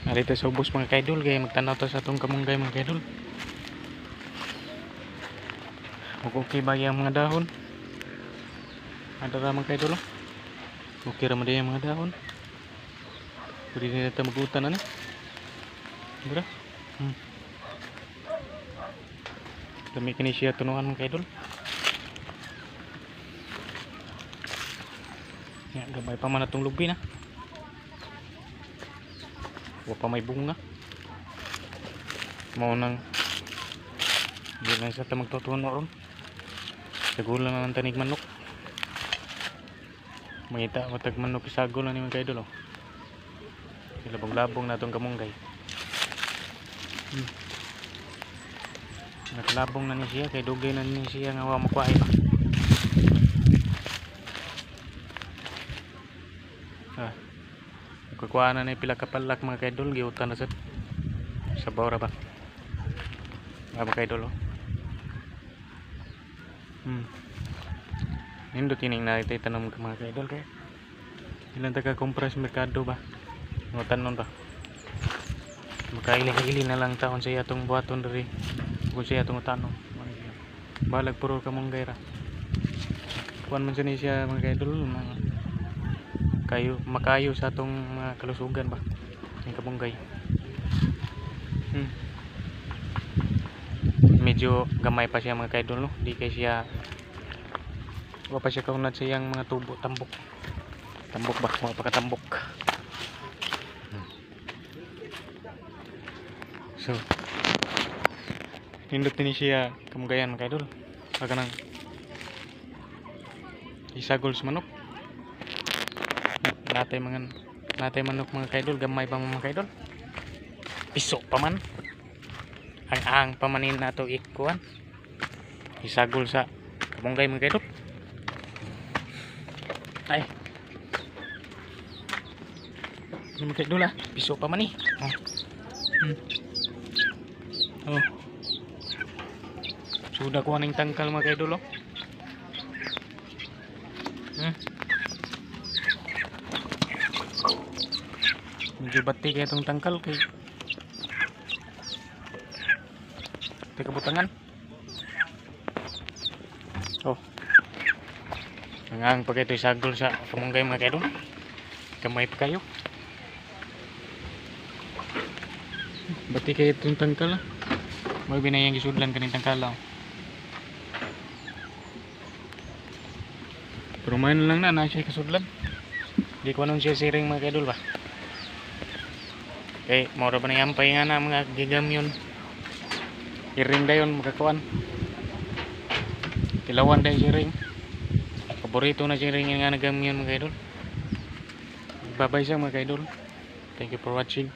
Alita sa ubos mga kaidol, kaya magtanaw ta sa atong kamunggay mga kaidol. Okay ba yung mga dahon? Ada ra mga kaidol. Okay ra man yung mga dahon. Pwede na natin mag-utan na. Diba? Dami kini siya tunuhan mga kaidol. Yan, gamay pa man itong lubi na. Huwag pa may bunga. Maunang hindi lang sa magtutunan ron. Sagulan na ng tanig manok. Mangita matag manok isagol na ni mga kaidol. Labong-labong na itong kamunggay. Nakalabong na ni siya, kay dugay na ni siya nga wa makuha pa. Kukuha na ni pila kapalak mga kaidol, giutan na sa bawra ba. Mga kaidol. Nindot kining naitay tanong mga kaidol kay ilang taga kompras merkado ba. Ngutan nun ba. Makaili-ili na lang taon sa atong buhaton diri. Kung siya itong tanong balag puro kamunggay ra kuwan man siya mga kaidol kayo makayo sa atong mga kalusugan ba yung kamunggay. Medyo gamay pa siya mga kaidol, no? Di kay siya wala pa siya kaunad siyang mga tubo tambok ba mga pakatambok. So nindot ni siya kamunggayan mga kaidol. Pagka nang isagol sa manok. Natay manok mga kaidol. Gamay pa mga kaidol. Piso pa man. Ang pamanin na ito ikuan. Isagol sa kamunggay mga kaidol. Ay. Ano mga kaidol piso pa man eh. Oh. Sudah kuha ng tangkal mga kaidol. Medyo bati kaya itong tangkal kay kabutangan. Ang pag ito isagol sa kamunggay mga kaidol. Kamay pa kayo. Bati kaya itong tangkal. May binayang gisudlan kaning tangkal lang. Pero main lang na siya kasudlan. Di ko anong siya siring mga kaidol ba. Okay, maura ba na yampay nga na mga gigamyon. Iring dayon makakuan. Tilawan dayon siring. Paborito na siring nga nagamyon mga kaidol. Bye bye sa mga kaidol. Thank you for watching.